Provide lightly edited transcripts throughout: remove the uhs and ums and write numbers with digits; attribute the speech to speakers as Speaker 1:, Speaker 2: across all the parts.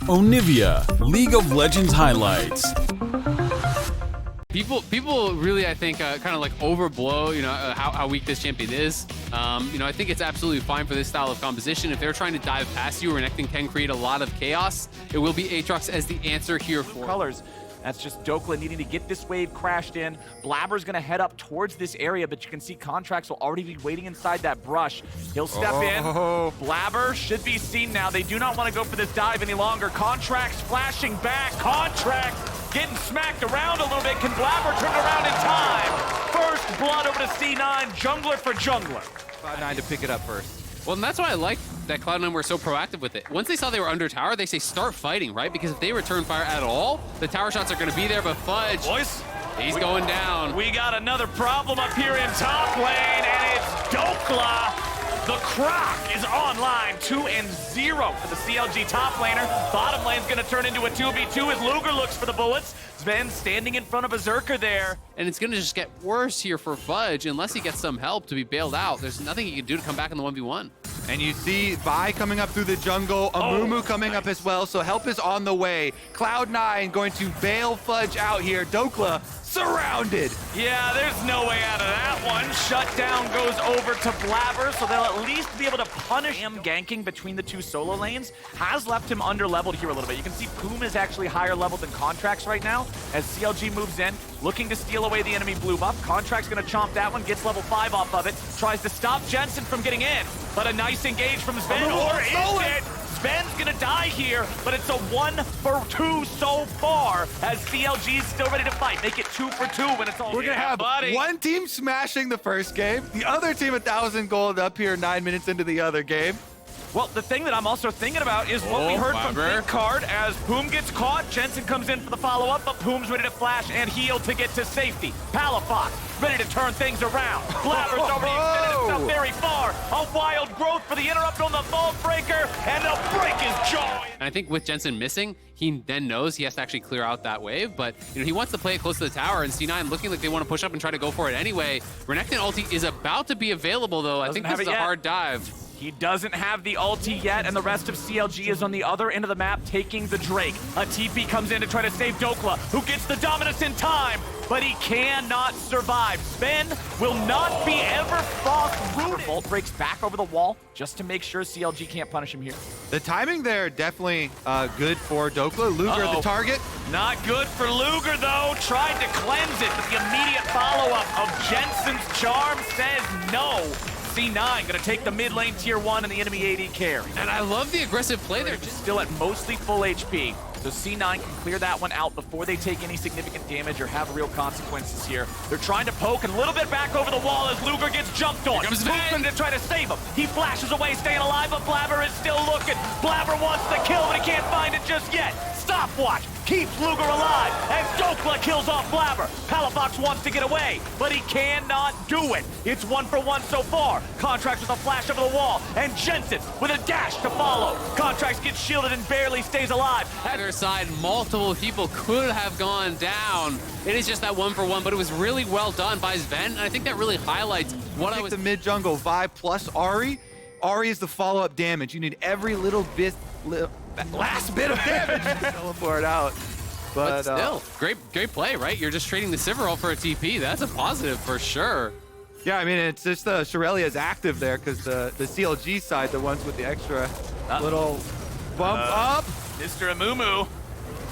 Speaker 1: Onivia, League of Legends highlights.
Speaker 2: People really, I think, kind of like overblow, how weak this champion is. I think it's absolutely fine for this style of composition. If they're trying to dive past you, Renekton can create a lot of chaos. It will be Aatrox as the answer here for
Speaker 3: colors. That's just Dokla needing to get this wave crashed in. Blabber's gonna head up towards this area, but you can see Contracts will already be waiting inside that brush. He'll step in. Blabber should be seen now. They do not want to go for this dive any longer. Contracts flashing back. Contracts getting smacked around a little bit. Can Blabber turn it around in time? First blood over to C9, jungler for jungler.
Speaker 4: Cloud9 to pick it up first.
Speaker 2: Well, and that's why I like that Cloud9 were so proactive with it. Once they saw they were under tower, they say start fighting, right? Because if they return fire at all, the tower shots are going to be there, but Fudge,
Speaker 3: Boys,
Speaker 2: he's going down.
Speaker 3: We got another problem up here in top lane, and it's Dokla. The Croc is online, 2-0 for the CLG top laner. Bottom lane's gonna turn into a 2v2 as Luger looks for the bullets. Sven standing in front of Berserker there.
Speaker 2: And it's gonna just get worse here for Fudge unless he gets some help to be bailed out. There's nothing he can do to come back in the 1v1.
Speaker 4: And you see Vi coming up through the jungle, Amumu coming up as well, so help is on the way. Cloud9 going to bail Fudge out here. Dokla surrounded.
Speaker 3: Yeah, there's no way out of that one. Shutdown goes over to Blabber, so they'll at least be able to punish him. Ganking between the two solo lanes has left him under-leveled here a little bit. You can see Poom is actually higher leveled than Contracts right now as CLG moves in, looking to steal away the enemy blue buff. Contract's gonna chomp that one, gets level 5 off of it, tries to stop Jensen from getting in, but a nice engage from Sven, or is it? Sven's gonna die here, but it's a 1-for-2 so far as CLG's still ready to fight. Make it 2-for-2 when it's all
Speaker 4: We're gonna have one team smashing the first game, the other team 1,000 gold up here 9 minutes into the other game.
Speaker 3: Well, the thing that I'm also thinking about is what we heard from Big Card as Poom gets caught. Jensen comes in for the follow-up, but Poom's ready to flash and heal to get to safety. Palafox ready to turn things around. Blabber's already extended himself very far. A wild growth for the interrupt on the Vault Breaker, and they'll break his jaw.
Speaker 2: And I think with Jensen missing, he then knows he has to actually clear out that wave, but he wants to play it close to the tower, and C9 looking like they want to push up and try to go for it anyway. Renekton ulti is about to be available, though. I think this is a hard dive.
Speaker 3: He doesn't have the ulti yet, and the rest of CLG is on the other end of the map taking the Drake. A TP comes in to try to save Dokla, who gets the dominance in time, but he cannot survive. Sven will not be ever frost-rooted. Vault breaks back over the wall just to make sure CLG can't punish him here.
Speaker 4: The timing there definitely good for Dokla. Luger the target.
Speaker 3: Not good for Luger, though. Tried to cleanse it, but the immediate follow-up of Jensen's charm says no. C9 gonna take the mid lane tier 1 and the enemy AD carry.
Speaker 2: And I love the aggressive play there.
Speaker 3: Still at mostly full HP. So C9 can clear that one out before they take any significant damage or have real consequences here. They're trying to poke and a little bit back over the wall as Luger gets jumped on. Moving to try to save him. He flashes away, staying alive, but Blabber is still looking. Blabber wants the kill, but he can't find it just yet. Stopwatch keeps Luger alive as Dokla kills off Blabber. Palafox wants to get away, but he cannot do it. It's 1-for-1 so far. Contracts with a flash over the wall, and Jensen with a dash to follow. Contracts gets shielded and barely stays alive.
Speaker 2: At their side, multiple people could have gone down. It is just that 1-for-1, but it was really well done by Sven, and I think that really highlights what I was...
Speaker 4: The mid jungle, Vi plus Ahri. Ahri is the follow-up damage. You need every little bit... that last bit of damage to teleport out.
Speaker 2: But still, great play, right? You're just trading the Sivir for a TP. That's a positive for sure.
Speaker 4: Yeah, I mean, it's just the Shirelia's active there because the CLG side, the ones with the extra little bump up.
Speaker 3: Mr. Amumu.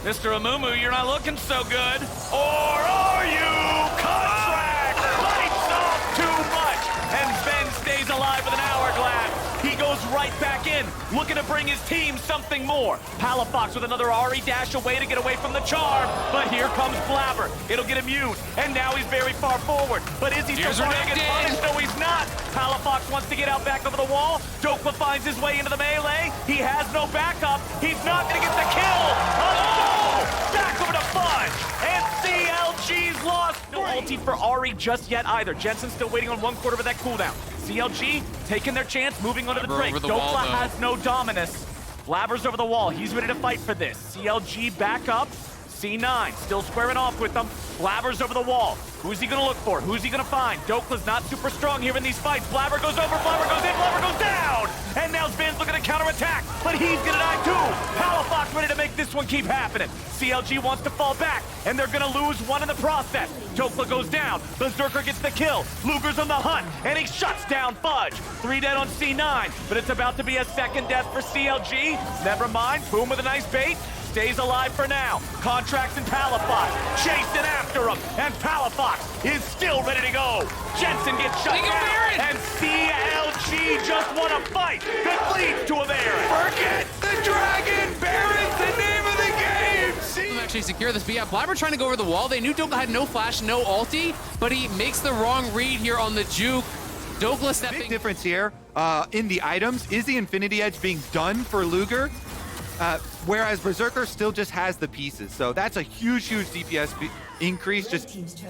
Speaker 3: Mr. Amumu, you're not looking so good. Or are you? Contract bites off too much. And Sven stays alive with an hourglass. He goes right back in, looking to bring his team something more. Palafox with another Ahri dash away to get away from the charm, but here comes Blabber. It'll get immune, and now he's very far forward. But is he so far to get punished? No, he's not. Palafox wants to get out back over the wall. Dokla finds his way into the melee. He has no backup. He's not going to get the kill. Back over to Fudge, and CLG's lost. No ulti for Ahri just yet either. Jensen's still waiting on 1/4 of that cooldown. CLG taking their chance, moving onto the Drake. Dokla has no dominus. Blabber's over the wall. He's ready to fight for this. CLG back up. C9 still squaring off with them. Blabber's over the wall. Who's he gonna look for? Who's he gonna find? Dokla's not super strong here in these fights. Blabber goes over, Blabber goes in, Blabber goes down! And now Sven's looking to counter counterattack, but he's gonna die too. Palafox ready to make this one keep happening. CLG wants to fall back, and they're gonna lose one in the process. Dokla goes down, Berserker gets the kill, Luger's on the hunt, and he shuts down Fudge. 3 dead on C9, but it's about to be a second death for CLG. Never mind, Boom with a nice bait. Stays alive for now. Contracts and Palafox chasing after him, and Palafox is still ready to go. Jensen gets shut down, and CLG just won a fight that leads to a Baron.
Speaker 4: Forget the dragon! Baron's the name of the game!
Speaker 2: Actually secure this, but yeah, Blabber trying to go over the wall. They knew Dokla had no flash, no ulti, but he makes the wrong read here on the juke. Dokla stepping.
Speaker 4: Big difference here in the items is the Infinity Edge being done for Luger, whereas Berserker still just has the pieces. So that's a huge DPS increase, just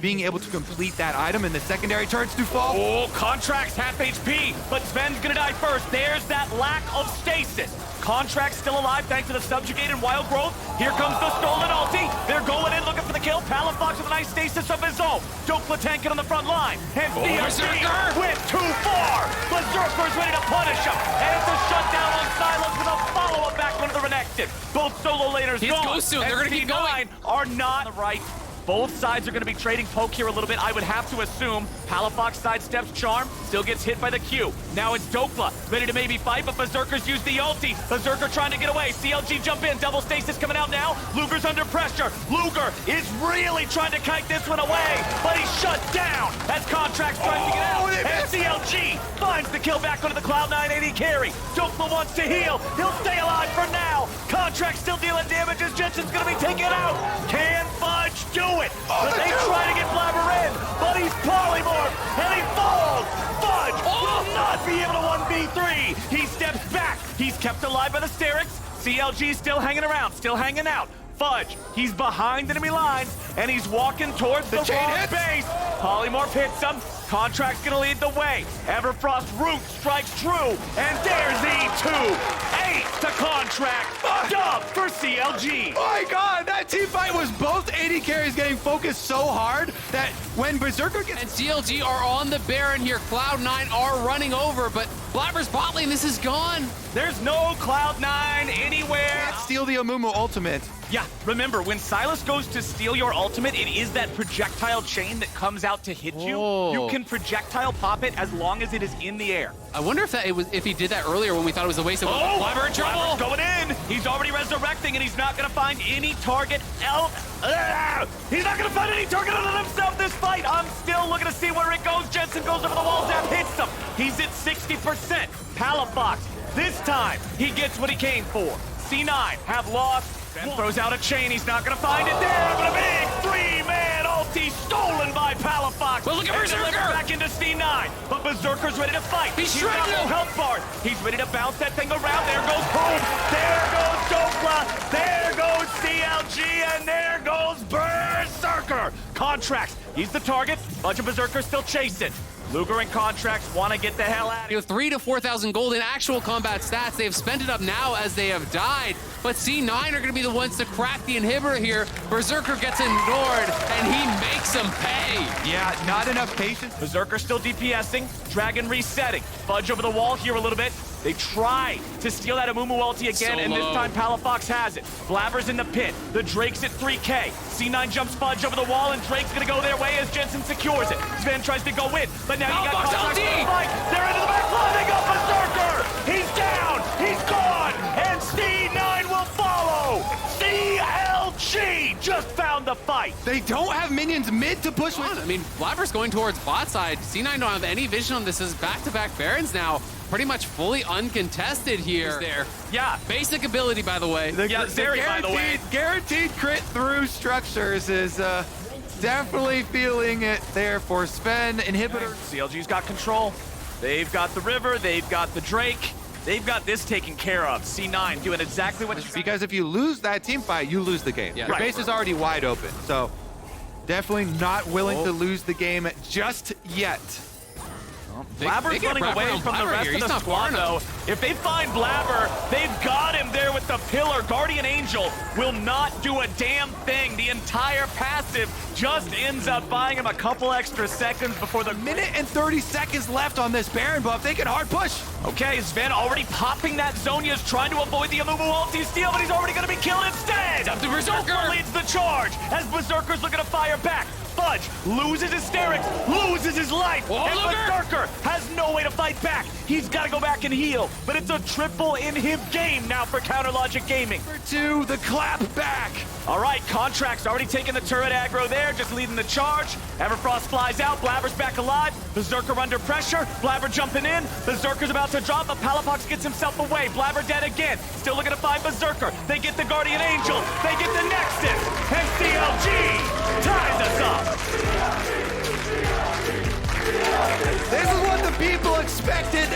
Speaker 4: being able to complete that item, and the secondary turns to fall.
Speaker 3: Oh, Contract's half HP, but Sven's gonna die first. There's that lack of stasis. Contract's still alive thanks to the subjugated wild growth. Here comes the stolen ulti. They're going in looking for the kill. Palafox with a nice stasis of his own. Dokla tanking on the front line. And CLG went too far. Berserker's ready to punish him. And it's a shutdown on Silas with a follow-up back onto the Renekton. Both solo laners gone.
Speaker 2: Goes soon. They're gonna keep going.
Speaker 3: Are not right. Both sides are going to be trading poke here a little bit. I would have to assume Palafox sidesteps Charm, still gets hit by the Q. Now it's Dokla, ready to maybe fight, but Berserker's used the ulti. Berserker trying to get away. CLG jump in, double stasis coming out now. Luger's under pressure. Luger is really trying to kite this one away, but he's shut down as Contract tries to get out. And CLG finds the kill back onto the Cloud9 AD carry. Dokla wants to heal. He'll stay alive for now. Contract still dealing damage as Jensen's going to be taken out. Can Fudge do it? But they try to get Blabber in, but he's polymorph, and he falls! Fudge will not be able to 1v3! He steps back, he's kept alive by the Sterix. CLG still hanging around, still hanging out. Fudge, he's behind enemy lines, and he's walking towards the wrong base. Polymorph hits him. Contract's gonna lead the way. Everfrost root strikes true, and there's E2. 8 to Contract. Dub for CLG.
Speaker 4: My God, that team fight was both AD carries getting focused so hard that when Berserker gets...
Speaker 2: And CLG are on the Baron here. Cloud9 are running over, but Blabber's bot lane, this is gone.
Speaker 3: There's no Cloud9 anywhere.
Speaker 4: Steal the Amumu ultimate.
Speaker 3: Yeah, remember, when Silas goes to steal your ultimate, it is that projectile chain that comes out to hit you.
Speaker 2: Oh.
Speaker 3: You can projectile pop it as long as it is in the air.
Speaker 2: I wonder if he did that earlier when we thought it was a waste of Blabber in trouble.
Speaker 3: Blabber's going in. He's already resurrecting, and he's not going to find any target else. He's not going to find any target other than himself this fight. I'm still looking to see where it goes. Jensen goes over the wall, Zap hits him. He's at 60%. Palafox, this time, he gets what he came for. C9 have lost. Ben throws out a chain. He's not going to find it there, but a big three-man ulti stolen by Palafox.
Speaker 2: Well, look at Berserker!
Speaker 3: Back into C9, but Berserker's ready to fight. He's got no health bars. He's ready to bounce that thing around. There goes Boom. There goes Dokla. There goes CLG, and there goes Berserker. Contracts. He's the target. Bunch of Berserkers still chasing. Luger and Contracts want to get the hell out of here.
Speaker 2: 3,000 to 4,000 gold in actual combat stats. They have spent it up now as they have died, but C9 are going to be the ones to crack the inhibitor here. Berserker gets ignored, and he makes them pay.
Speaker 4: Yeah, not enough patience.
Speaker 3: Berserker still DPSing, Dragon resetting. Fudge over the wall here a little bit. They try to steal that Amumu ulti again, and this time Palafox has it. Blabber's in the pit. The Drake's at 3K. C9 jumps Fudge over the wall, and Drake's gonna go their way as Jensen secures it. Sven tries to go in, but now you got Contract in the fight. They're into the back line. They got Berserker. He's down. He's gone. And C9 will follow. CLG just found the fight.
Speaker 4: They don't have minions mid to push with.
Speaker 2: I mean, Blabber's going towards bot side. C9 don't have any vision on this. Is back-to-back Barons now. Pretty much fully uncontested here. There.
Speaker 3: Yeah.
Speaker 2: Basic ability, by the way.
Speaker 3: Yeah, Zeri, by the way.
Speaker 4: Guaranteed crit through structures is definitely feeling it there for Sven. Inhibitor.
Speaker 3: CLG's got control. They've got the river. They've got the Drake. They've got this taken care of. C9 doing exactly what...
Speaker 4: Because if you lose that team fight, you lose the game.
Speaker 2: Yeah.
Speaker 4: Your base is already wide open. So definitely not willing to lose the game just yet.
Speaker 3: Blabber's running away from the rest of the squad, though. If they find Blabber, they've got him there with the pillar. Guardian Angel will not do a damn thing. The entire passive just ends up buying him a couple extra seconds before the
Speaker 4: Minute and 30 seconds left on this Baron buff. They can hard push.
Speaker 3: Okay, Sven already popping that Zonya's trying to avoid the Amumu ulti steal, but he's already going to be killed instead.
Speaker 2: Up to Berserker.
Speaker 3: Leads the charge as Berserker's looking to fire back. Fudge loses hysterics, loses his life,
Speaker 2: Oh,
Speaker 3: and
Speaker 2: Luger!
Speaker 3: Berserker has no way to fight back. He's got to go back and heal, but it's a triple inhib game now for Counter Logic Gaming.
Speaker 4: Number 2, the clap back.
Speaker 3: All right, Contract's already taking the turret aggro there, just leading the charge. Everfrost flies out, Blabber's back alive. Berserker under pressure, Blabber jumping in. Berserker's about to drop, but Palapox gets himself away. Blabber dead again, still looking to find Berserker. They get the Guardian Angel, they get the Nexus, and CLG ties us up.
Speaker 4: This is what the people expected.